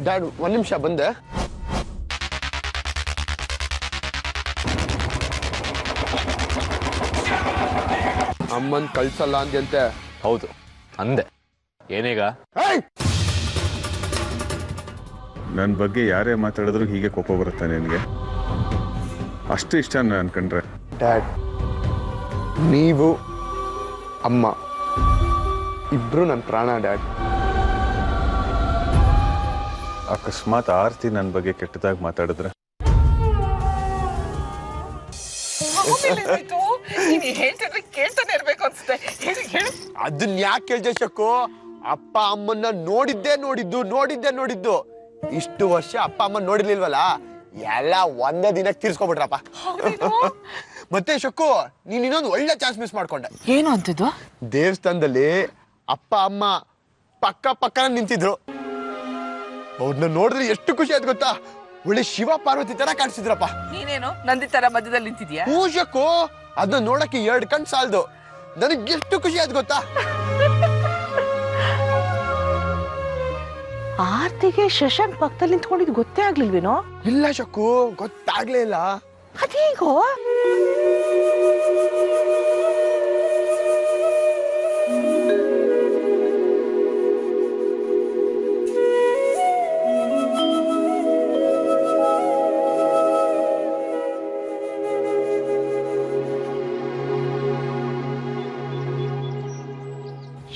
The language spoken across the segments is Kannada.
ಡ್ಯಾಡ್ ಒಂದ್ ನಿಮಿಷ ಬಂದೆ. ಅಮ್ಮನ್ ಕಳ್ಸಲ್ಲ ಅಂದ್ಯಂತೆ. ಹೌದು ಅಂದೆ. ಏನೀಗ? ನನ್ನ ಬಗ್ಗೆ ಯಾರೇ ಮಾತಾಡಿದ್ರು ಹೀಗೆ ಕೋಪ ಬರುತ್ತೆ ನಿನಗೆ? ಅಷ್ಟು ಇಷ್ಟ ಅನ್ಕೊಂಡ್ರೆ? ಡ್ಯಾಡ್, ನೀವು ಅಮ್ಮ ಇಬ್ರು ನನ್ನ ಪ್ರಾಣ ಡ್ಯಾಡ್. ಅಕಸ್ಮಾತ್ ಆರ್ತಿ ನನ್ನ ಬಗ್ಗೆ ಕೆಟ್ಟದಾಗಿ ಮಾತಾಡಿದ್ರೆ? ಅದನ್ನ ಯಾಕೆ ಕೇಳ್ದೆ ಶಕ್ಕು? ಅಪ್ಪ ಅಮ್ಮನ್ನ ನೋಡಿದ್ದು ಇಷ್ಟು ವರ್ಷ ಅಪ್ಪ ಅಮ್ಮ ನೋಡಿರ್ಲಿಲ್ವಲ್ಲ, ಎಲ್ಲ ಒಂದೇ ದಿನಕ್ಕೆ ತೀರ್ಸ್ಕೊಬಿಟ್ರಪ್ಪ. ಮತ್ತೆ ಶಕ್ಕು, ನೀನ್ ಇನ್ನೊಂದು ಒಳ್ಳೆ ಚಾನ್ಸ್ ಮಿಸ್ ಮಾಡ್ಕೊಂಡೆ. ಏನು ಅಂತಿದ್ದು? ದೇವಸ್ಥಾನದಲ್ಲಿ ಅಪ್ಪ ಅಮ್ಮ ಪಕ್ಕ ನಿಂತಿದ್ರು. ಅವ್ರನ್ನ ನೋಡಿದ್ರೆ ಎಷ್ಟು ಖುಷಿ ಆಯ್ತು ಗೊತ್ತಾ? ಒಳ್ಳೆ ಶಿವ ಪಾರ್ವತಿ ತರ ಕಾಣಿಸಿದ್ರಪ್ಪ. ನೀನೇನು ನಂದಿ ತರ ಮಧ್ಯದಲ್ಲಿ ನಿಂತಿದ್ಯಾ? ಶಕ್ಕು, ಅದನ್ನ ನೋಡಕ್ಕೆ 2 ಕಣ್ ಸಾಲದು. ನನಗೆ ಎಷ್ಟು ಖುಷಿ ಆಯ್ತು ಗೊತ್ತಾ? ಆರ್ತಿಗೆ ಶಶಾಂಕ್ ಪಕ್ಕದಲ್ಲಿ ನಿಂತ್ಕೊಂಡಿದ್ದು ಗೊತ್ತೇ ಆಗ್ಲಿಲ್ವೇನೋ? ಇಲ್ಲ ಶಕ್ಕು, ಗೊತ್ತಾಗ್ಲೇ ಇಲ್ಲ. ಅದೇಗೋ?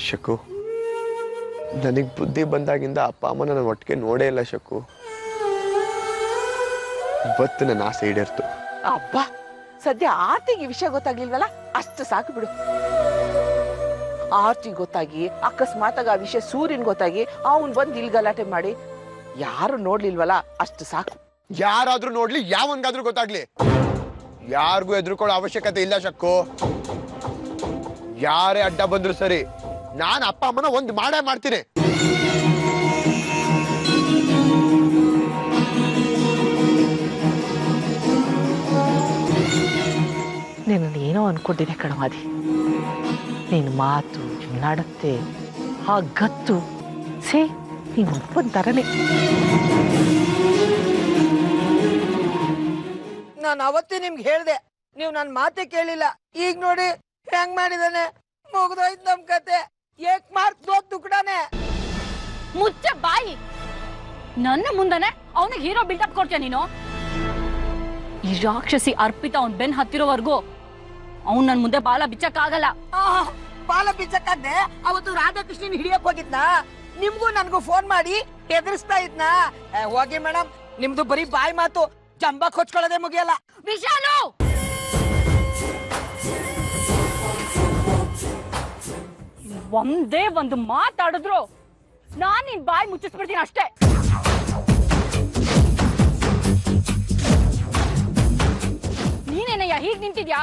ಶಕ್ಕು, ನನಗ್ ಬುದ್ಧಿ ಬಂದಾಗಿಂದ ಅಪ್ಪ ಅಮ್ಮ ನನ್ನ ಒಟ್ಟಿಗೆ ನೋಡೇ ಇಲ್ಲ ಶಕ್ಕು. ಇವತ್ತು ನನ್ನ ಆಸೆ ಈಡೇರ್ತು. ಅಬ್ಬ, ಸದ್ಯ ಆರ್ತಿಗೆ ವಿಷಯ ಗೊತ್ತಾಗ್ಲಿಲ್ವಲ್ಲ, ಅಷ್ಟು ಸಾಕು ಬಿಡು. ಆರ್ತಿ ಗೊತ್ತಾಗಿ ಅಕಸ್ಮಾತಾಗ ಆ ವಿಷಯ ಸೂರ್ಯನ್ ಗೊತ್ತಾಗಿ ಅವನ್ ಬಂದ್ ಇಲ್ಲಿ ಗಲಾಟೆ ಮಾಡಿ ಯಾರು ನೋಡ್ಲಿಲ್ವಲ್ಲ, ಅಷ್ಟು ಸಾಕು. ಯಾರಾದ್ರೂ ನೋಡ್ಲಿ, ಯಾವನ್ಗಾದ್ರೂ ಗೊತ್ತಾಗ್ಲಿ, ಯಾರಿಗೂ ಎದುರ್ಕೊಳ್ಳೋ ಅವಶ್ಯಕತೆ ಇಲ್ಲ ಶಕ್ಕು. ಯಾರೇ ಅಡ್ಡ ಬಂದ್ರು ಸರಿ, ನಾನು ಅಪ್ಪ ಅಮ್ಮನ ಒಂದು ಮಾಡೇ ಮಾಡ್ತೀನಿ. ನಿನ್ನ ಏನೋ ಅನ್ಕೊಂಡಿದ್ದೆ ಕಣವಾದಿ. ನೀನು ಮಾತು, ನಡತೆ, ಆ ಗತ್ತು ಸೇ ನೀನು ಒಪ್ಪನ್ ತರನೇ. ನಾನು ಅವತ್ತೇ ನಿಮ್ಗೆ ಹೇಳ್ದೆ, ನೀವು ನನ್ನ ಮಾತೆ ಕೇಳಿಲ್ಲ. ಈಗ ನೋಡಿ ಹೆಂಗ್ ಮಾಡಿದಾನೆ. ಮುಗ್ದೋಯ್ತು ನಮ್ ಕತೆ. ಏಕ್ ಮಾರ್ಕ್ ದೋ ತುಕಡಾನೆ. ಮುಚ್ಚ ಬಾಯಿ. ನನ್ನ ಮುಂದನೆ ಅವನಿಗೆ ಹೀರೋ ಬಿಲ್ಡಪ್ ಕೊಡ್ತೀಯ ನೀನು? ಈ ರಾಕ್ಷಸಿ ಅರ್ಪಿತ ಅವ್ನ್ ಬೆನ್ ಹತ್ತಿರೋವರೆಗೂ ಅವ್ನ್ ನನ್ ಮುಂದೆ ಬಾಲ ಬಿಚ್ಚಕ್ಕಾಗಲ್ಲ. ಬಾಲ ಬಿಚ್ಚಕ್ಕಾಗ್ದೆ ಅವತ್ತು ರಾಧಾಕೃಷ್ಣನ್ ಹಿಡಿಯಕ್ ಹೋಗಿದ್ನಾ? ನಿಮ್ಗೂ ನನ್ಗೂ ಫೋನ್ ಮಾಡಿ ಹೆದರ್ಸ್ತಾ ಇದ್ನಾ? ಹೋಗಿ ಮೇಡಮ್, ನಿಮ್ದು ಬರೀ ಬಾಯಿ ಮಾತು, ಜಂಬ ಕೊಚ್ಕೊಳ್ಳೋದೇ ಮುಗಿಯಲ್ಲ. ವಿಶಾಲು, ಒಂದೇ ಒಂದು ಮಾತಾಡಿದ್ರು ನಾನ್ ನಿನ್ ಬಾಯಿ ಮುಚ್ಚಿಸ್ಬಿಡ್ತೀನಿ ಅಷ್ಟೇ. ನೀನೇನಯ್ಯ ಹೀಗ್ ನಿಂತಿದ್ಯಾ?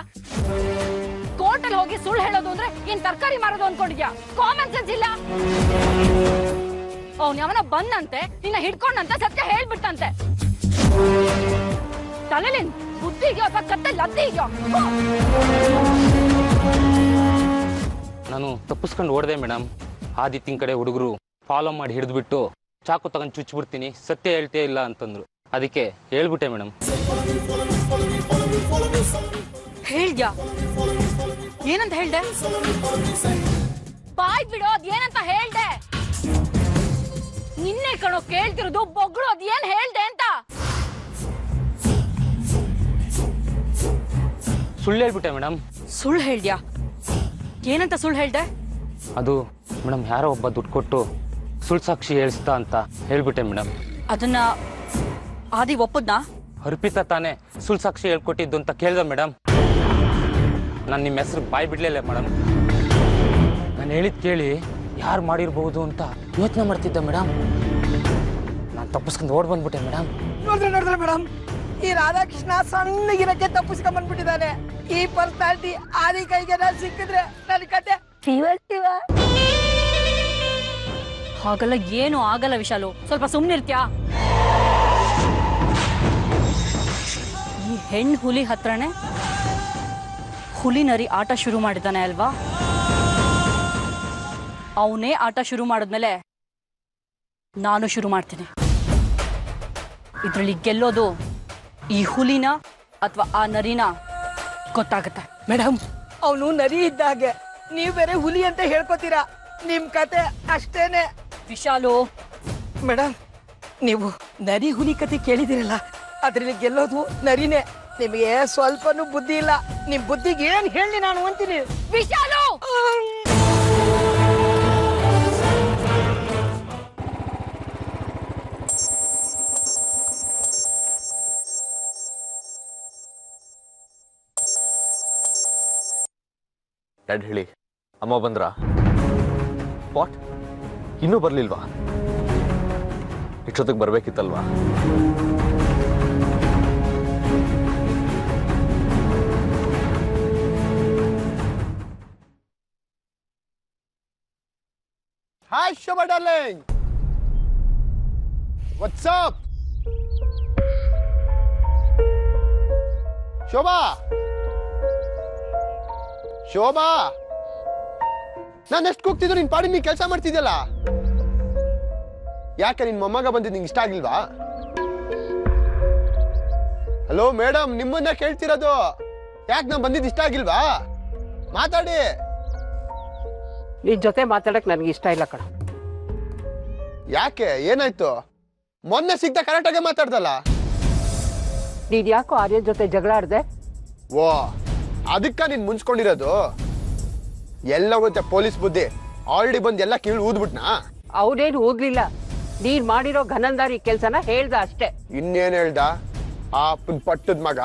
ಕೋರ್ಟಲ್ಲಿ ಹೋಗಿ ಸುಳ್ಳು ಹೇಳೋದು ಅಂದ್ರೆ ಏನ್ ತರಕಾರಿ ಮಾರೋದು ಅನ್ಕೊಂಡಿದ್ಯಾ? ಕಾಮನ್ ಸೆನ್ಸ್ ಇಲ್ಲ. ಅವ್ನ್ ಯಾವನ ಬಂದಂತೆ ನಿನ್ನ ಹಿಡ್ಕೊಂಡಂತೆ ಸತ್ಯ ಹೇಳ್ಬಿಟ್ಟಂತೆ. ತಲೆಲಿನ್ ಬುದ್ಧಿ ಇದೆಯೋ ಅಥವಾ ಕತ್ತೆ ಲದ್ದಿ ಇದೆಯೋ? ನಾನು ತಪ್ಪಿಸ್ಕೊಂಡು ಓಡ್ದೆ ಮೇಡಮ್. ಆದಿತ್ಯನ ಕಡೆ ಹುಡುಗರು ಫಾಲೋ ಮಾಡಿ ಹಿಡಿದ್ಬಿಟ್ಟು ಚಾಕು ತಗೊಂಡು ಚುಚ್ಚಿಬಿಡ್ತೀನಿ, ಸತ್ಯ ಹೇಳ್ತೇ ಇಲ್ಲ ಅಂತಂದ್ರು. ಅದಕ್ಕೆ ಹೇಳ್ಬಿಟ್ಟೆ ಮೇಡಮ್. ಹೇಳ್ದ್ಯಾ? ಏನಂತ ಹೇಳ್ದೆ? ಬಾಯ್ ಬಿಡೋ, ಅದೇನಂತ ಹೇಳ್ದೆ? ನಿನ್ನೆ ಕಣೋ ಕೇಳ್ತಿರೋದು, ಬೊಗಳು ಅದೇನ್ ಹೇಳ್ದೆ ಅಂತ. ಸುಳ್ಳು ಹೇಳ್ಬಿಟ್ಟೆ ಮೇಡಮ್. ಸುಳ್ಳು ಹೇಳ್ದ್ಯಾ? ಏನಂತ ಸುಳ್ಳು ಹೇಳ್ದೆ? ಅದು ಮೇಡಮ್ ಯಾರೋ ಒಬ್ಬ ದುಡ್ಡು ಕೊಟ್ಟು ಸುಳ್ಳು ಸಾಕ್ಷಿ ಹೇಳಿಸ್ತಾ ಅಂತ ಹೇಳ್ಬಿಟ್ಟೆ ಮೇಡಮ್. ಅದನ್ನ ಆದಿ ಒಪ್ಪದ್ನಾ? ಅರ್ಪಿತಾ ತಾನೇ ಸುಳ್ಳು ಸಾಕ್ಷಿ ಹೇಳ್ಕೊಟ್ಟಿದ್ದು ಅಂತ ಕೇಳ್ದ ಮೇಡಮ್. ನಾನು ನಿಮ್ಮ ಹೆಸರು ಬಾಯ್ ಬಿಡ್ಲಿಲ್ಲ ಮೇಡಮ್. ನಾನು ಹೇಳಿದ್ ಕೇಳಿ ಯಾರು ಮಾಡಿರ್ಬಹುದು ಅಂತ ಯೋಚನೆ ಮಾಡ್ತಿದ್ದೆ ಮೇಡಮ್. ನಾನು ತಪ್ಪಿಸ್ಕೊಂಡು ಓಡ್ ಬಂದ್ಬಿಟ್ಟೆ ಮೇಡಮ್. ನೋಡಿದ್ರೆ ಮೇಡಮ್, ಈ ರಾಧಾಕೃಷ್ಣ ಸಣ್ಣಗಿರಕ್ಕೆ ತಪ್ಪಿಸ್ಕೊಂಡ್ ಬಂದ್ಬಿಟ್ಟಿದ್ದಾನೆ. ಈ ಪರ್ಸನಾಲಿಟಿ ಆದಿ ಕೈಗೆ ಸಿಕ್ಕಿದ್ರೆ ನನ್ನ ಕತೆ ಹಾಗಲ್ಲ, ಏನು ಆಗಲ್ಲ ವಿಶಾಲು, ಸ್ವಲ್ಪ ಸುಮ್ನಿರ್ತ್ಯಾ? ಈ ಹೆಣ್ಣು ಹುಲಿ ಹತ್ರನೇ ಹುಲಿ ನರಿ ಆಟ ಶುರು ಮಾಡಿದ್ದಾನೆ ಅಲ್ವಾ? ಅವನೇ ಆಟ ಶುರು ಮಾಡಿದ್ಮೇಲೆ ನಾನು ಶುರು ಮಾಡ್ತೀನಿ. ಇದ್ರಲ್ಲಿ ಗೆಲ್ಲೋದು ಈ ಹುಲಿನ ಅಥವಾ ಆ ನರಿನ ಗೊತ್ತಾಗತ್ತೆ. ಮೇಡಮ್ ಅವನು ನರಿ ಇದ್ದಾಗೆ, ನೀವ್ ಬೇರೆ ಹುಲಿ ಅಂತ ಹೇಳ್ಕೊತೀರಾ. ನಿಮ್ ಕತೆ ಅಷ್ಟೇನೆ. ವಿಶಾಲು, ಮೇಡಮ್ ನೀವು ನರಿ ಹುಲಿ ಕತೆ ಕೇಳಿದಿರಲ್ಲ, ಅದ್ರಲ್ಲಿ ಗೆಲ್ಲೋದು ನರಿನೇ. ನಿಮಗೆ ಸ್ವಲ್ಪನೂ ಬುದ್ಧಿ ಇಲ್ಲ. ನಿಮ್ ಬುದ್ಧಿಗೆ ಏನ್ ಹೇಳಿ ನಾನು ಅಂತೀನಿ. ವಿಶಾಲು ಡ್ಯಾಡ್ ಹೇಳಿ, ಅಮ್ಮ ಬಂದ್ರಾ? ವಾಟ್, ಇನ್ನೂ ಬರ್ಲಿಲ್ವಾ? ಇಷ್ಟೊತ್ತಿಗೆ ಬರ್ಬೇಕಿತ್ತಲ್ವಾ? Hi, Shobha darling. What's up? Shobha, Shobha, ನಾನು ಎಷ್ಟು ಕೂಗ್ತಿದ್ರು ನಿನ್ ಪಾಡಿ ನೀ ಕೆಲಸ ಮಾಡ್ತಿದ್ಯಲ್ಲ. ಯಾಕೆ ನಿನ್ ಮೊಮ್ಮಗ ಬಂದಿದ್ದು ನಿಂಗೆ ಇಷ್ಟ ಆಗಿಲ್ವಾ? ಹಲೋ ಮೇಡಮ್, ನಿಮ್ಮನ್ನ ಕೇಳ್ತಿರೋದು. ಯಾಕೆ ನಾನು ಬಂದಿದ್ದು ಇಷ್ಟ ಆಗಿಲ್ವಾ? ಮಾತಾಡಿ. ನಿನ್ ಜೊತೆ ಮಾತಾಡಕ್ ನನ್ಗೆ ಇಷ್ಟ ಇಲ್ಲ ಕಣ. ಯಾಕೆ, ಏನಾಯ್ತು? ಮೊನ್ನೆ ಸಿಗ್ದ ಕರೆಕ್ಟಾಗೆ ಮಾತಾಡ್ದಲ್ಲ. ನೀನ್ ಯಾಕೋ ಆರ್ಯನ್ ಜೊತೆ ಜಗಳ ಆಡ್ದೆ? ಓ, ಅದಕ್ಕ ನೀನ್ ಮುನ್ಸ್ಕೊಂಡಿರೋದು? ಎಲ್ಲ ಗೊತ್ತೆ ಪೊಲೀಸ್ ಬುದ್ಧಿ. ಆಲ್ರೆಡಿ ಬಂದ್ ಎಲ್ಲ ಕೀಳು ಊದ್ಬಿಟ್ನಾ? ಅವನೇನು ಓದ್ಲಿಲ್ಲ. ನೀನ್ ಮಾಡಿರೋ ಘನಂದಾರಿ ಕೆಲ್ಸನ ಹೇಳ್ದ ಅಷ್ಟೇ. ಇನ್ನೇನ್ ಹೇಳ್ದ ಆ ಪಟ್ಟದ ಮಗ?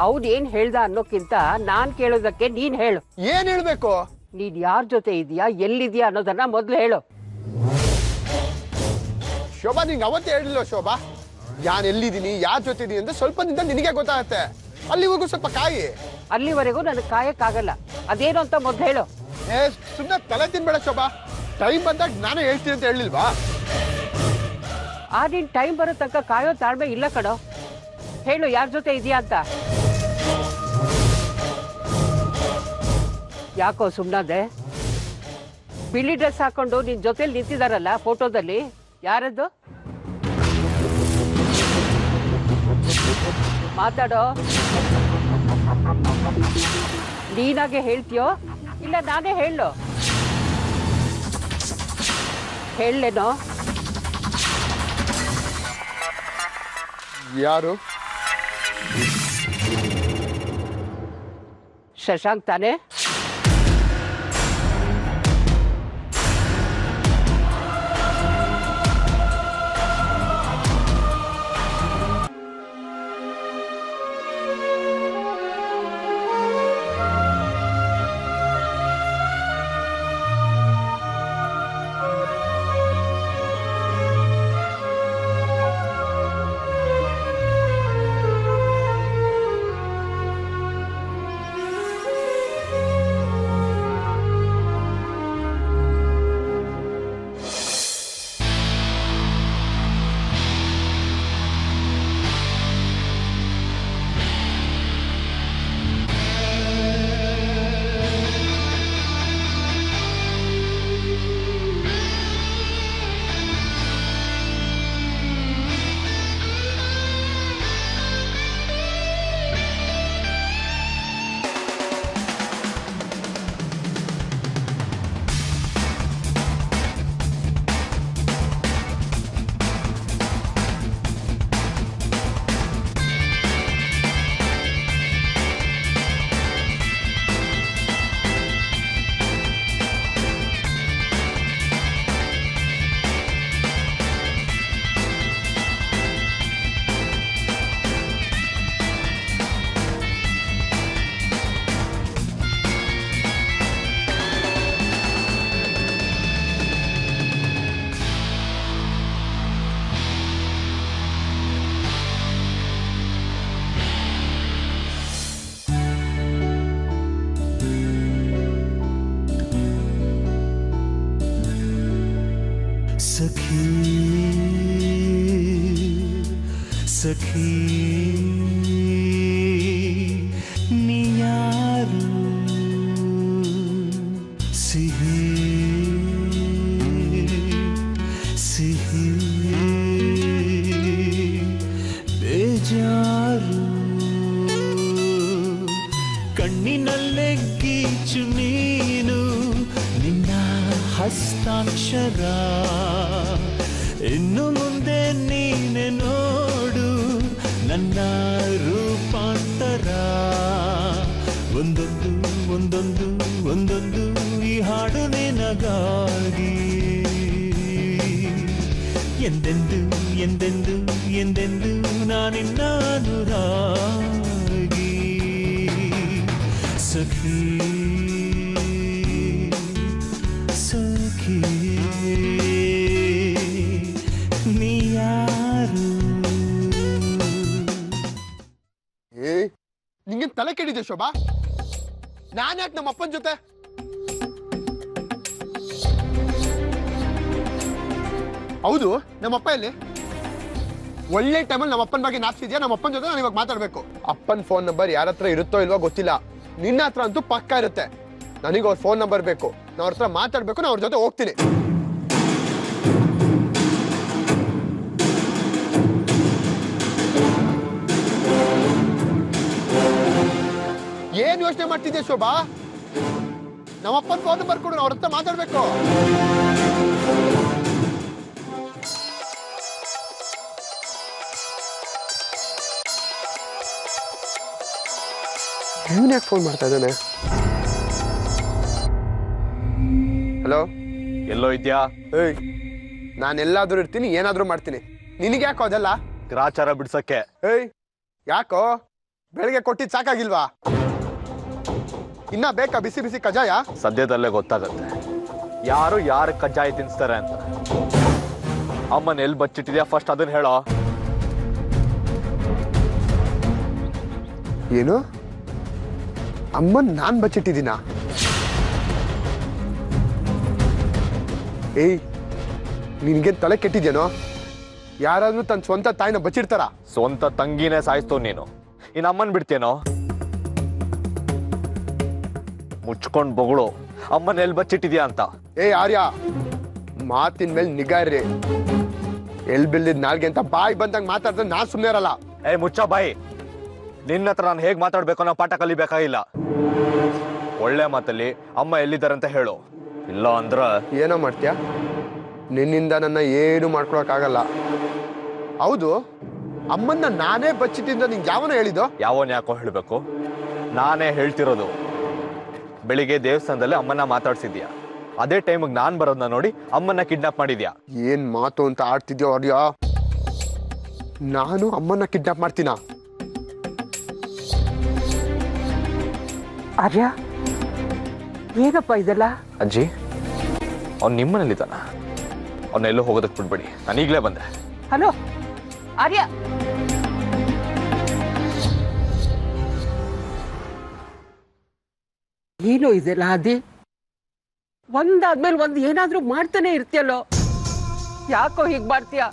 ಅವ್ನ್ ಏನ್ ಹೇಳ್ದ ಅನ್ನೋಕ್ಕಿಂತ ನಾನ್ ಕೇಳೋದಕ್ಕೆ ನೀನ್ ಹೇಳು. ಏನ್ ಹೇಳ್ಬೇಕು? ನೀನ್ ಯಾರ್ ಜೊತೆ ಇದೀಯಾ, ಎಲ್ಲಿದ್ಯಾ ಅನ್ನೋದನ್ನ ಮೊದ್ಲು ಹೇಳು. ಶೋಭಾ, ನಿಂಗೆ ಅವತ್ತೇ ಹೇಳಿಲ್ಲ ಶೋಭಾ, ಯಾನ್ ಎಲ್ಲಿದ್ದೀನಿ, ಯಾರ್ ಜೊತೆ ಇದೀನಿ ಅಂತ ಸ್ವಲ್ಪ ದಿನ ನಿನಗೆ ಗೊತ್ತಾಗತ್ತೆ. ಅಲ್ಲಿವರೆಗೂ ಸ್ವಲ್ಪ ಕಾಯಿ. ಅಲ್ಲಿವರೆಗೂ ನನಗೆ ಕಾಯಕ್ಕಾಗಲ್ಲ. ಅದೇನು ಅಂತ ಮೊದ್ಲು ಹೇಳು. ಸುಮ್ಮನೆ ತಲೆ ತಿನ್ಬೇಡ ಶೋಭಾ. ಟೈಮ್ ಬಂದಾಗ ನಾನೇ ಹೇಳ್ತೀನಿ ಅಂತ ಹೇಳಿಲ್ವಾ? ಆ ನಿನ್ ಟೈಮ್ ಬರೋ ತನಕ ಕಾಯೋ ತಾಳ್ಮೆ ಇಲ್ಲ ಕಣೋ. ಹೇಳು, ಯಾರ ಜೊತೆ ಇದೆಯಾ ಅಂತ. ಯಾಕೋ ಸುಮ್ಮನಾದೆ? ಬಿಳಿ ಡ್ರೆಸ್ ಹಾಕೊಂಡು ನಿನ್ ಜೊತೆಲಿ ನಿಂತಿದಾರಲ್ಲ ಫೋಟೋದಲ್ಲಿ, ಯಾರದ್ದು? ಮಾತಾಡೋ. ನೀನಾಗೆ ಹೇಳ್ತೀಯೋ ಇಲ್ಲ ನಾನೇ ಹೇಳೋ? ಹೇಳಲೇನೋ? ಯಾರು? ಶಶಾಂಕ್ ತಾನೇ? सखी नियारू सिही सिही ಕಣ್ಣಿನಲ್ಲೇ ಗೀಚು ನೀನು ನಿನ್ನ ಹಸ್ತಾಕ್ಷರ ಇನ್ನು ಮುಂದೆ ನೀನೆ ನೋಡು ನನ್ನ ರೂಪಾಂತರ ಒಂದೊಂದು ಒಂದೊಂದು ಒಂದೊಂದು ಈ ಹಾಡು ನಿನಗಾಗಿ ಎಂದೆಂದು ಎಂದೆಂದು ಎಂದೆಂದು ನಾನಿನ್ನ ಅನುರಾಗಿ ಸಖಿ ಸಖಿ ನೀ ಯಾರು ನಿಂಗೆ ತಲೆ ಕೆಡಿದೆ ಶೋಭಾ. ನಾನು ಯಾಕೆ ನಮ್ಮ ಅಪ್ಪನ ಜೊತೆ? ಹೌದು, ನಮ್ಮಪ್ಪ ಎಲ್ಲಿ? ಒಳ್ಳೆ ಟೈಮಲ್ಲಿ ನಮ್ಮ ಅಪ್ಪನ ಬಗ್ಗೆ ನಾಪ್ಸಿದ್ಯಾ? ನಮ್ಮ ಅಪ್ಪನ ಜೊತೆ ನಾನು ಇವಾಗ ಮಾತಾಡ್ಬೇಕು. ಅಪ್ಪನ ಫೋನ್ ನಂಬರ್ ಯಾರ ಹತ್ರ ಇರುತ್ತೋ ಇಲ್ವೋ ಗೊತ್ತಿಲ್ಲ, ನಿನ್ನ ಹತ್ರ ಅಂತೂ ಪಕ್ಕ ಇರುತ್ತೆ. ನನಗೆ ಅವ್ರ ಫೋನ್ ನಂಬರ್ ಬೇಕು, ನಾನು ಅವ್ರ ಹತ್ರ ಮಾತಾಡ್ಬೇಕು, ನಾನು ಅವ್ರ ಜೊತೆ ಹೋಗ್ತೀನಿ. ಏನ್ ಯೋಚನೆ ಮಾಡ್ತಿದ್ದೆ ಶೋಭಾ? ನಮ್ಮಪ್ಪನ ಫೋನ್ ನಂಬರ್ ಕೊಡು, ಅವ್ರ ಹತ್ರ ಮಾತಾಡ್ಬೇಕು. ಇವನ್ ಯಾಕೆ ಫೋನ್ ಮಾಡ್ತಾ ಇದ್ದಾನೆ? ಹಲೋ, ಎಲ್ಲೋ ಇದ್ಯಾ? ಏಯ್, ನಾನು ಎಲ್ಲಾದ್ರೂ ಇರ್ತೀನಿ, ಏನಾದ್ರೂ ಮಾಡ್ತೀನಿ. ನಿನಗೆ ಯಾಕೋ ಅದೆಲ್ಲ ಗ್ರಾಚಾರ ಬಿಡ್ಸಕ್ಕೆ? ಏಯ್, ಯಾಕೋ ಬೆಳಿಗ್ಗೆ ಕೊಟ್ಟಿದ್ ಸಾಕಾಗಿಲ್ವಾ? ಇನ್ನ ಬೇಕಾ ಬಿಸಿ ಬಿಸಿ ಕಜಾಯ? ಸದ್ಯದಲ್ಲೇ ಗೊತ್ತಾಗತ್ತೆ ಯಾರು ಯಾರು ಕಜ್ಜಾಯ ತಿನ್ಸ್ತಾರೆ ಅಂತ. ಅಮ್ಮನ ಎಲ್ಲಿ ಬಚ್ಚಿಟ್ಟಿದ್ಯಾ ಫಸ್ಟ್ ಅದನ್ನ ಹೇಳೋ. ಏನು? ಅಮ್ಮನ್ ನಾನ್ ಬಚ್ಚಿಟ್ಟಿದ್ದೀನ? ಏಯ್, ನಿನ್ಗೇನ್ ತಲೆ ಕೆಟ್ಟಿದ್ಯೇನೋ? ಯಾರಾದ್ರೂ ತನ್ನ ಸ್ವಂತ ತಾಯಿನ ಬಚ್ಚಿಡ್ತಾರ? ಸ್ವಂತ ತಂಗಿನೇ ಸಾಯಿಸ್ತೋ ನೀನು, ಇನ್ ಅಮ್ಮನ್ ಬಿಡ್ತೇನೋ? ಮುಚ್ಕೊಂಡ್ ಬೊಗಳು ಅಮ್ಮನ ಎಲ್ಲಿ ಬಚ್ಚಿಟ್ಟಿದ್ಯಾ ಅಂತ. ಏಯ್ ಆರ್ಯ, ಮಾತಿನ ಮೇಲೆ ನಿಗಾ ಇರ್ರಿ. ಎಲ್ ಬಿಲ್ದಿದ್ ನಾಲ್ಗೆ ಅಂತ ಬಾಯಿ ಬಂದಂಗ್ ಮಾತಾಡಿದ್ರೆ ನಾನ್ ಸುಮ್ನೆ ಇರಲ್ಲ. ಏ ಮುಚ್ಚ ಬಾಯಿ. ನಿನ್ನ ಹತ್ರ ನಾನು ಹೇಗ್ ಮಾತಾಡ್ಬೇಕು ಅನ್ನೋ ಪಾಠ ಕಲಿಬೇಕಾಗಿಲ್ಲ. ಒಳ್ಳೆ ಮಾತಲ್ಲಿ ಅಮ್ಮ ಎಲ್ಲಿದ್ದಾರೆ ಅಂತ ಹೇಳು, ಇಲ್ಲ ಅಂದ್ರ ಏನೋ ಮಾಡ್ತೀಯ? ನಿನ್ನಿಂದ ನನ್ನ ಏನು ಮಾಡ್ಕೊಳಕ್ಕಾಗಲ್ಲ. ಹೌದು, ಅಮ್ಮನ್ನ ನಾನೇ ಬಚ್ಚಿಟ್ಟಿಂದ ನಿಂಗೆ ಯಾವನ ಹೇಳಿದ್ದು? ಯಾವನ್ ಯಾಕೋ ಹೇಳ್ಬೇಕು, ನಾನೇ ಹೇಳ್ತಿರೋದು. ಬೆಳಿಗ್ಗೆ ದೇವಸ್ಥಾನದಲ್ಲಿ ಅಮ್ಮನ್ನ ಮಾತಾಡ್ಸಿದ್ಯಾ, ಅದೇ ಟೈಮಿಗೆ ನಾನ್ ಬರೋದನ್ನ ನೋಡಿ ಅಮ್ಮನ್ನ ಕಿಡ್ನಾಪ್ ಮಾಡಿದ್ಯಾ. ಏನ್ ಮಾತು ಅಂತ ಆಡ್ತಿದ್ಯೋ ಆರ್ಯ? ನಾನು ಅಮ್ಮನ್ನ ಕಿಡ್ನಾಪ್ ಮಾಡ್ತೀನ? ಆರ್ಯ, ಏನಪ್ಪ ಇದೆಲ್ಲ? ಅಜ್ಜಿ, ಅವ್ನು ನಿಮ್ಮನೇಲಿದ್ದಾನ, ಅವನ್ನೆಲ್ಲೂ ಹೋಗೋದಕ್ಕೆ ಬಿಡ್ಬೇಡಿ, ನಾನು ಈಗಲೇ ಬಂದೆ. ಹಲೋ ಆರ್ಯ, ಏನು ಇದೆಲ್ಲ? ಅದೇ ಒಂದಾದ್ಮೇಲೆ ಒಂದ್ ಏನಾದ್ರೂ ಮಾಡ್ತಾನೆ ಇರ್ತೀಯಲ್ಲೋ, ಯಾಕೋ ಹೀಗ್ ಮಾಡ್ತೀಯ?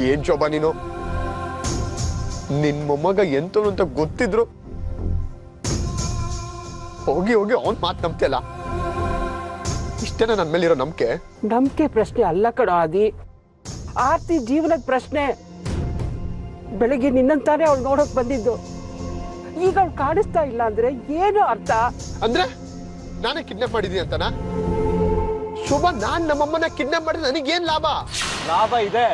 ಏನ್ ಶೋಭಾ ನೀನು? ನಿನ್ ಮೊಮ್ಮಗ ಎಂತನು ಅಂತ ಗೊತ್ತಿದ್ರು ಹೋಗಿ ಹೋಗಿ ಅವನ್ ಮಾತು ನಂಬ್ತಿಯಲ್ಲ, ಇಷ್ಟೇನ ನನ್ ಮೇಲಿರೋ ನಂಬಿಕೆ? ನಂಬಿಕೆ ಪ್ರಶ್ನೆ ಅಲ್ಲ ಕಣೋ ಆದಿ, ಆರ್ತಿ ಜೀವನದ ಪ್ರಶ್ನೆ. ಬೆಳಿಗ್ಗೆ ನಿನ್ನಂತಾನೆ ಅವ್ಳು ನೋಡಕ್ ಬಂದಿದ್ದು, ಈಗ ಅವ್ಳು ಕಾಣಿಸ್ತಾ ಇಲ್ಲ ಅಂದ್ರೆ ಏನು ಅರ್ಥ? ಅಂದ್ರೆ ನಾನೇ ಕಿಡ್ನಾಪ್ ಮಾಡಿದೀನಿ ಅಂತನಾ? ಶೋಭಾ, ನಾನ್ ನಮ್ಮಮ್ಮನ ಕಿಡ್ನಾಪ್ ಮಾಡಿದ್ರೆ ನನಗೇನ್ ಲಾಭ? ಲಾಭ ಇದೆ,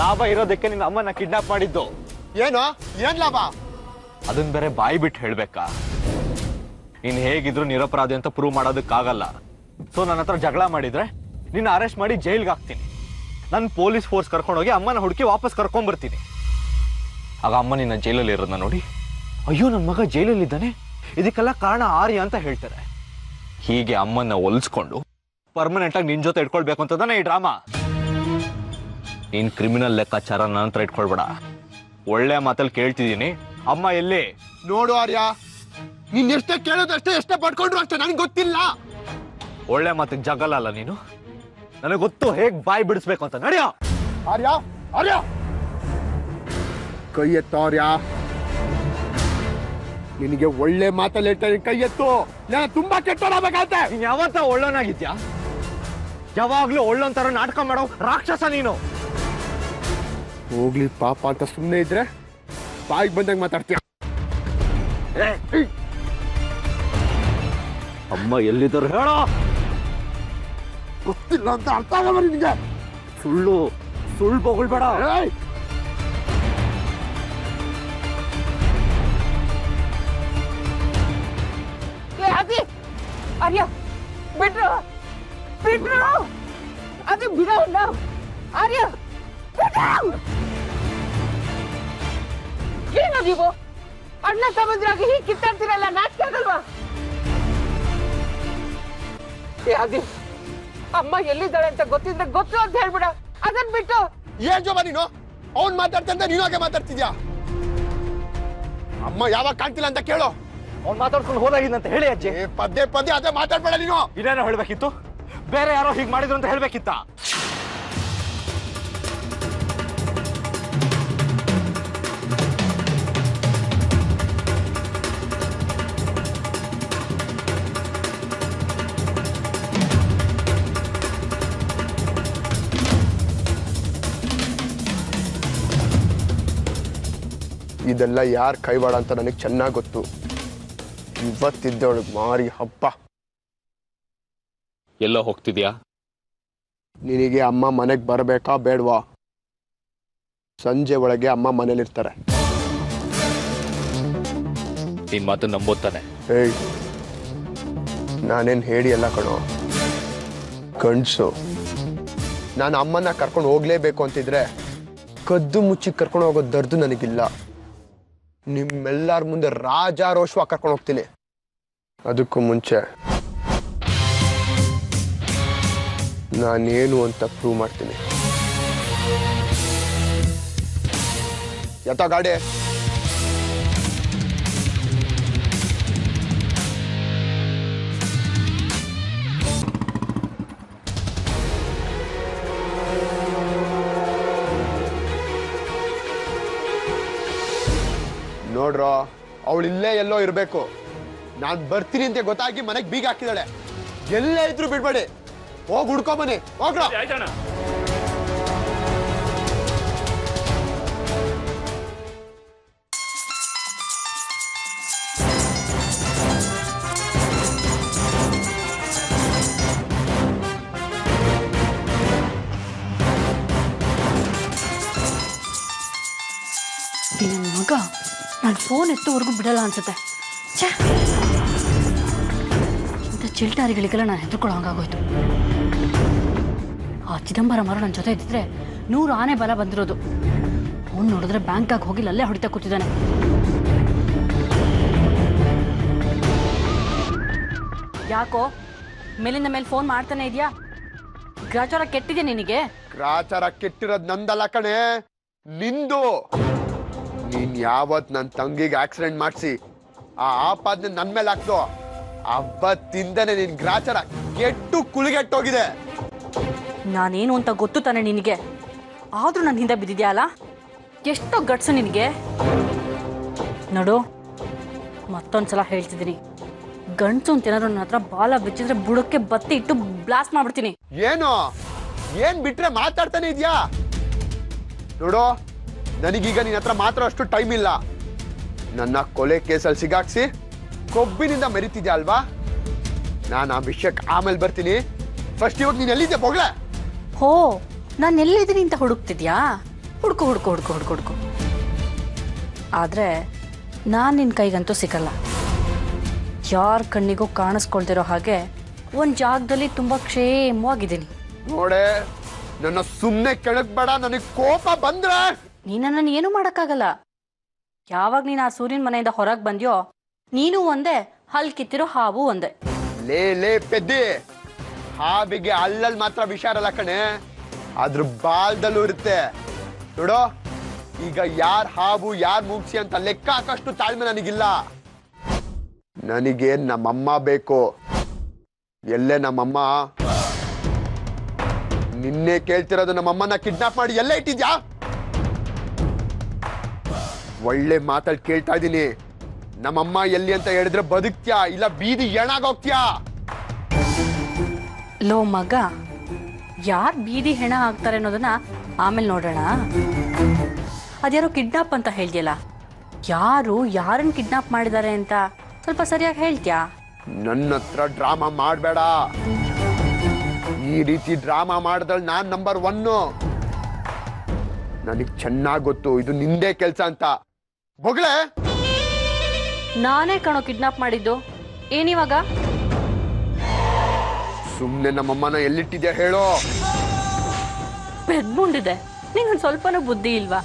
ಲಾಭ ಇರೋದಕ್ಕೆ ನಿನ್ನ ಅಮ್ಮನ ಕಿಡ್ನಾಪ್ ಮಾಡಿದ್ದು. ಏನೋ ಏನ್ ಲಾಭ? ಅದನ್ ಬೇರೆ ಬಾಯಿ ಬಿಟ್ಟು ಹೇಳ್ಬೇಕಾ? ನೀನ್ ಹೇಗಿದ್ರು ನಿರಪರಾಧಿ ಅಂತ ಪ್ರೂವ್ ಮಾಡೋದಕ್ಕಾಗಲ್ಲ. ಸೊ ನನ್ನ ಹತ್ರ ಜಗಳ ಮಾಡಿದ್ರೆ ನಿನ್ನ ಅರೆಸ್ಟ್ ಮಾಡಿ ಜೈಲ್ಗೆ ಹಾಕ್ತೀನಿ. ನಾನು ಪೊಲೀಸ್ ಫೋರ್ಸ್ ಕರ್ಕೊಂಡೋಗಿ ಅಮ್ಮನ ಹುಡುಕಿ ವಾಪಸ್ ಕರ್ಕೊಂಡ್ ಬರ್ತೀನಿ. ಆಗ ಅಮ್ಮ ನಿನ್ನ ಜೈಲಲ್ಲಿ ಇರೋದನ್ನ ನೋಡಿ, ಅಯ್ಯೋ ನನ್ನ ಮಗ ಜೈಲಲ್ಲಿದ್ದಾನೆ, ಇದಕ್ಕೆಲ್ಲ ಕಾರಣ ಆರ್ಯ ಅಂತ ಹೇಳ್ತಾರೆ. ಹೀಗೆ ಅಮ್ಮನ್ನ ಒಲಿಸ್ಕೊಂಡು ಪರ್ಮನೆಂಟ್ ಆಗಿ ನಿನ್ ಜೊತೆ ಇಟ್ಕೊಳ್ಬೇಕು ಅಂತದಾನೆ ಈ ಡ್ರಾಮಾ. ನೀನ್ ಕ್ರಿಮಿನಲ್ ಲೆಕ್ಕಾಚಾರ ನನ್ನ ಹತ್ರ ಇಟ್ಕೊಳ್ಬೇಡ. ಒಳ್ಳೆ ಮಾತಲ್ಲಿ ಕೇಳ್ತಿದ್ದೀನಿ, ಅಮ್ಮ ಎಲ್ಲಿ? ನೋಡು ಆರ್ಯ, ನೀನ್ ಎಷ್ಟೇ ಕೇಳೋದಷ್ಟೇ, ಎಷ್ಟೇ ಪಡ್ಕೊಂಡ್ರು ಅಷ್ಟೇ, ನನಗೆ ಗೊತ್ತಿಲ್ಲ. ಒಳ್ಳೆ ಮಾತಿಗೆ ಜಗಲ್ಲ ನೀನು, ನನಗೆ ಗೊತ್ತು ಹೇಗ್ ಬಾಯಿ ಬಿಡಿಸ್ಬೇಕು ಅಂತ. ನಡೆಯೋ ಆರ್ಯ, ಆರ್ಯ ಕೈ ಎತ್ತು. ಆರ್ಯ, ನಿನಗೆ ಒಳ್ಳೆ ಮಾತಲ್ಲಿ ಹೇಳ್ತಾರೆ, ಕೈ ಎತ್ತು. ನಾನು ತುಂಬಾ ಕೆಟ್ಟೋಡಬೇಕಾಗತ್ತೆ. ನೀನ್ ಯಾವತ್ತ ಒಳ್ಳೋನಾಗಿದ್ಯಾ? ಯಾವಾಗ್ಲೂ ಒಳ್ಳೊಂತರ ನಾಟಕ ಮಾಡೋ ರಾಕ್ಷಸ ನೀನು. ಹೋಗ್ಲಿ ಪಾಪ ಅಂತ ಸುಮ್ಮನೆ ಇದ್ರೆ ಬಾಯಿಗೆ ಬಂದಂಗೆ ಮಾತಾಡ್ತೀಯ. ಅಮ್ಮ ಎಲ್ಲಿದ್ದಾರೆ ಹೇಳೋ. ಗೊತ್ತಿಲ್ಲ ಅಂತ ಅರ್ಥ ಆಗಲ್ಲ ನಿನಗೆ. ಸುಳ್ಳು ಬೊಗಳ್ಬೇಡ. ಅದಿ ಅರ್ಯ ಬಿಟ್ರು ಅದು ಬಿಡೋಲ್ಲ. ಆರ್ಯ ಏನು ನೀವು ಅಣ್ಣ ತಮ್ಮಂದ್ರಾಗಿ ಹೀಗೆ ಕಿತ್ತಾಡ್ತಿರಲ್ಲ, ನಾಚಿಕೆ ಆಗಲ್ವಾ? ಅದಿ ಅಮ್ಮ ಎಲ್ಲಿದ್ದಾಳೆ ಅಂತ ಗೊತ್ತು ಅಂತ ಹೇಳ್ಬಿಡ. ಅದನ್ ಬಿಟ್ಟು ಏನ್ ಜೋಬ ನೀನು? ಅವ್ನ್ ಮಾತಾಡ್ತಂತ ನೀನು ಹಾಗೆ ಮಾತಾಡ್ತಿದ್ಯಾ? ಅಮ್ಮ ಯಾವಾಗ ಕಾಣ್ತಿಲ್ಲ ಅಂತ ಕೇಳು. ಅವ್ನು ಮಾತಾಡ್ಕೊಂಡು ಹೋದಾಗಿದ್ದಂತ ಹೇಳಿ ಅಜ್ಜಿ. ಪದೇ ಅದೇ ಮಾತಾಡ್ಬೇಡ ನೀನು. ಇದೇನೋ ಹೇಳ್ಬೇಕಿತ್ತು, ಬೇರೆ ಯಾರೋ ಹೀಗೆ ಮಾಡಿದ್ರು ಅಂತ ಹೇಳ್ಬೇಕಿತ್ತ? ಇದೆಲ್ಲ ಯಾರ್ ಕೈವಾಡ ಅಂತ ನನಗೆ ಚೆನ್ನಾಗಿ ಗೊತ್ತು. ಇವತ್ತಿದ್ದವಳಿಗೆ ಮಾರಿ ಹಬ್ಬ. ಎಲ್ಲೋ ಹೋಗ್ತಿದ್ಯಾ? ನಿನಗೆ ಅಮ್ಮ ಮನೆಗೆ ಬರಬೇಕಾ ಬೇಡವಾ? ಸಂಜೆ ಒಳಗೆ ಅಮ್ಮ ಮನೇಲಿರ್ತಾರೆ. ನಿನ್ ಮಾತು ನಂಬೋತಾನೆ? ಏಯ್, ನಾನೇನ್ ಹೇಳಿ ಎಲ್ಲ ಕಣೋ, ಗಂಡ್ಸು. ನಾನು ಅಮ್ಮನ್ನ ಕರ್ಕೊಂಡು ಹೋಗ್ಲೇಬೇಕು ಅಂತಿದ್ರೆ ಕದ್ದು ಮುಚ್ಚಿ ಕರ್ಕೊಂಡು ಹೋಗೋ ದರ್ದು ನನಗಿಲ್ಲ. ನಿಮ್ಮೆಲ್ಲರ ಮುಂದೆ ರಾಜಾರೋಷವಾಗಿ ಕರ್ಕೊಂಡು ಹೋಗ್ತೀನಿ. ಅದಕ್ಕೂ ಮುಂಚೆ ನಾನೇನು ಅಂತ ಪ್ರೂವ್ ಮಾಡ್ತೀನಿ. ಯಥ ಗಾಡಿ. ನೋಡ್ರೋ, ಅವಳು ಇಲ್ಲೇ ಎಲ್ಲೋ ಇರ್ಬೇಕು. ನಾನ್ ಬರ್ತೀನಿ ಅಂತ ಗೊತ್ತಾಗಿ ಮನೆಗೆ ಬೀಗ ಹಾಕಿದಾಳೆ. ಎಲ್ಲೇ ಇದ್ರು ಬಿಡ್ಬೇಡಿ, ಹೋಗಿ ಹುಡ್ಕೊಂಬನಿ. ಹೋಗ್ರ. ನನ್ನ ಮಗ ನಾನು ಫೋನ್ ಎತ್ತುವರೆಗೂ ಬಿಡಲ್ಲ ಅನ್ಸುತ್ತೆ. ಛೇ, ಇಂಥ ಚಿಲ್ಟಾರಿಗಳಿಗೆಲ್ಲ ನಾನು ಹೆದರ್ಕೊಳ್ಳೋ ಹಂಗಾಗೋಯ್ತು. ಆ ಚಿದಂಬರಂ ನನ್ನ ಜೊತೆ ಇದ್ದಿದ್ರೆ 100 ಆನೆ ಬಲ ಬಂದಿರೋದು. ಅವ್ನು ನೋಡಿದ್ರೆ ಬ್ಯಾಂಕಾಗಿ ಹೋಗಿ ಅಲ್ಲೇ ಹೊಡಿತಾ ಕೂತಿದ್ದಾನೆ. ಯಾಕೋ ಮೇಲಿಂದ ಮೇಲೆ ಫೋನ್ ಮಾಡ್ತಾನೆ ಇದೆಯಾ? ಗ್ರಾಚಾರ ಕೆಟ್ಟಿದೆ ನಿನಗೆ? ಗ್ರಾಚಾರ ಕೆಟ್ಟಿರೋದ್ ನಂದಲ್ಲ ಕಣೆ, ನಿಂದು. ನೀನ್ ಯಾವತ್ ನನ್ ತಂಗಿಗೆ ಆಕ್ಸಿಡೆಂಟ್ ಮಾಡಿಸಿ ಆ ಆಪಾದನೆ ನನ್ ಮೇಲೆ ಹಾಕ್ದು ಅವತ್ತಿಂದನೇ ನಿನ್ ಗ್ರಾಚಾರ ಕೆಟ್ಟು ಕುಳಿಗೆಟ್ಟೋಗಿದೆ. ನಾನೇನು ಅಂತ ಗೊತ್ತು ತಾನೆ ನಿನಗೆ, ಆದ್ರೂ ನನ್ನ ಹಿಂದೆ ಬಿದ್ದಿದ್ಯಾ ಅಲ್ಲ? ಎಷ್ಟೋ ಗಟ್ಸು ನಿನಗೆ. ನೋಡು, ಮತ್ತೊಂದ್ಸಲ ಹೇಳ್ತಿದ್ದೀನಿ, ಗಂಟು ಅಂತ ಏನಾದ್ರು ನನ್ನ ಹತ್ರ ಬಾಲ ಬಿಚ್ಚಿದ್ರೆ ಬುಡಕ್ಕೆ ಬತ್ತಿ ಇಟ್ಟು ಬ್ಲಾಸ್ಟ್ ಮಾಡ್ಬಿಡ್ತೀನಿ. ಏನ್ ಬಿಟ್ರೆ ಮಾತಾಡ್ತಾನೆ ಇದ್ಯಾ? ನೋಡು, ನನಗೀಗ ನಿನ್ನ ಹತ್ರ ಮಾತ್ರ ಅಷ್ಟು ಟೈಮ್ ಇಲ್ಲ. ನನ್ನ ಕೊಲೆ ಕೇಸಲ್ಲಿ ಸಿಗಾಕ್ಸಿ ಕೊಬ್ಬಿನಿಂದ ಮೆರಿತಿದ್ಯಾ ಅಲ್ವಾ? ನಾನು ಆ ವಿಷಯಕ್ಕೆ ಆಮೇಲೆ ಬರ್ತೀನಿ. ಫಸ್ಟ್ ಇವಾಗ ನೀನ್ ಎಲ್ಲಿದ್ಯಾ ಬೋಗ್ಲೆ? ಹೋ, ನಾನು ಎಲ್ಲಿದ್ದೀನಿ ಅಂತ ಹುಡುಕ್ತಿದ್ಯಾ? ಹುಡ್ಕೊ. ಆದ್ರೆ ನಾನು ನಿನ್ನ ಕೈಗಂತೂ ಸಿಗಲ್ಲ. ಯಾರ ಕಣ್ಣಿಗೂ ಕಾಣಿಸ್ಕೊಳ್ದಿರೋ ಹಾಗೆ ಒಂದ್ ಜಾಗದಲ್ಲಿ ತುಂಬಾ ಕ್ಷೇಮವಾಗಿದ್ದೀನಿ. ನೋಡೆ, ನನ್ನ ಸುಮ್ಮನೆ ಕೆಳಗ್ಬೇಡ. ನನಗೆ ಕೋಪ ಬಂದ್ರೆ ನೀನನ್ನ ಏನು ಮಾಡಕ್ಕಾಗಲ್ಲ. ಯಾವಾಗ ನೀನು ಆ ಸೂರ್ಯನ ಮನೆಯಿಂದ ಹೊರಗೆ ಬಂದ್ಯೋ, ನೀನು ಒಂದೇ, ಹಲ್ ಕಿತ್ತಿರೋ ಹಾವು ಒಂದೇ. ಲೇ ಪೆದ್ದಿ, ಹಾವಿಗೆ ಅಲ್ಲಲ್ಲಿ ಮಾತ್ರ ವಿಷ ಇರಲ್ಲ ಕಣೆ, ಅದ್ರ ಬಾಲ್ದಲ್ಲೂ ಇರುತ್ತೆ. ನೋಡೋ, ಈಗ ಯಾರ್ ಹಾವು ಯಾರ್ ಮುಗ್ಸಿ ಅಂತ ಲೆಕ್ಕ ಹಾಕಷ್ಟು ತಾಳ್ಮೆ ನನಗಿಲ್ಲ. ನನಗೆ ನಮ್ಮಮ್ಮ ಬೇಕು. ಎಲ್ಲೇ ನಮ್ಮಮ್ಮ? ನಿನ್ನೆ ಕೇಳ್ತಿರೋದು, ನಮ್ಮಮ್ಮನ ಕಿಡ್ನಾಪ್ ಮಾಡಿ ಎಲ್ಲೇ ಇಟ್ಟಿದ್ಯಾ? ಒಳ್ಳೆ ಮಾತಲ್ಲಿ ಕೇಳ್ತಾ ಇದ್ದೀನಿ. ನಮ್ಮಮ್ಮ ಎಲ್ಲಿ ಅಂತ ಹೇಳಿದ್ರೆ ಬದುಕ್ತ್ಯಾ, ಇಲ್ಲ ಬೀದಿ ಎಣಾಗೋಗ್ತ್ಯಾ? ಲೋ ಮಗ, ಯಾರು ಬೀದಿ ಹೆಣ ಆಗ್ತಾರೆ ಅನ್ನೋದನ್ನ ಆಮೇಲೆ ನೋಡೋಣ. ಅದ್ಯಾರೋ ಕಿಡ್ನಾಪ್ ಅಂತ ಹೇಳ್ದಿಯಲ್ಲ, ಯಾರು ಯಾರನ್ನ ಕಿಡ್ನಾಪ್ ಮಾಡಿದ್ದಾರೆ ಅಂತ ಸ್ವಲ್ಪ ಸರಿಯಾಗಿ ಹೇಳ್ತ್ಯಾ? ನನ್ನ ಹತ್ರ ಡ್ರಾಮಾ ಮಾಡಬೇಡ. ಈ ರೀತಿ ಡ್ರಾಮಾ ಮಾಡಿದ್ರೆ ನಾನ್ ನಂಬರ್ 1. ನನಗ್ ಚೆನ್ನಾಗ್ ಗೊತ್ತು ಇದು ನಿಂದೇ ಕೆಲ್ಸ ಅಂತ. ಬೊಗ್ಳೆ, ನಾನೇ ಕಣೋ ಕಿಡ್ನಾಪ್ ಮಾಡಿದ್ದು. ಏನಿವಾಗ? ಸುಮ್ನೆ ನಮ್ಮಮ್ಮನ ಎಲ್ಲಿಟ್ಟಿದ್ಯಾ ಹೇಳೋ. ಬೆದ್ಬುಂಡಿದೆ, ನಿಂಗೆ ಸ್ವಲ್ಪನೂ ಬುದ್ಧಿ ಇಲ್ವಾ?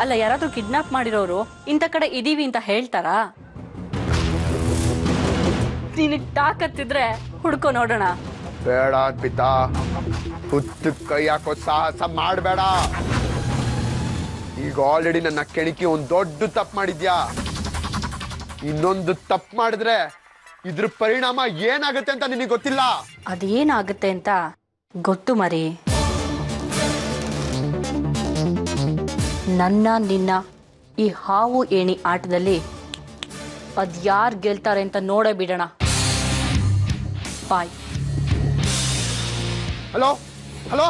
ಅಲ್ಲ, ಯಾರಾದ್ರೂ ಕಿಡ್ನಾಪ್ ಮಾಡಿರೋರು ಇಂಥ ಕಡೆ ಇದೀವಿ ಅಂತ ಹೇಳ್ತಾರಾ? ನಿನಗ್ ತಾಕತ್ತಿದ್ರೆ ಹುಡ್ಕೋ ನೋಡೋಣ. ಬೇಡ ಅರ್ಪಿತಾ, ಹುತ್ತು ಕೈ ಹಾಕೋ ಸಾಹಸ ಮಾಡಬೇಡ. ಈಗ ಆಲ್ರೆಡಿ ನನ್ನ ಕೆಣಕಿ ಒಂದ್ ದೊಡ್ಡ ತಪ್ಪು ಮಾಡಿದ್ಯಾ. ಇನ್ನೊಂದು ತಪ್ಪು ಮಾಡಿದ್ರೆ ಇದ್ರ ಪರಿಣಾಮ ಏನಾಗುತ್ತೆ ಅಂತ ನಿನಗೆ ಗೊತ್ತಿಲ್ಲ. ಅದೇನಾಗುತ್ತೆ ಅಂತ ಗೊತ್ತು ಮರಿ. ನನ್ನ ನಿನ್ನ ಈ ಹಾವು ಏಣಿ ಆಟದಲ್ಲಿ ಅದ್ಯಾರು ಗೆಲ್ತಾರೆ ಅಂತ ನೋಡೇ ಬಿಡೋಣ. ಬಾಯ್. Hello hello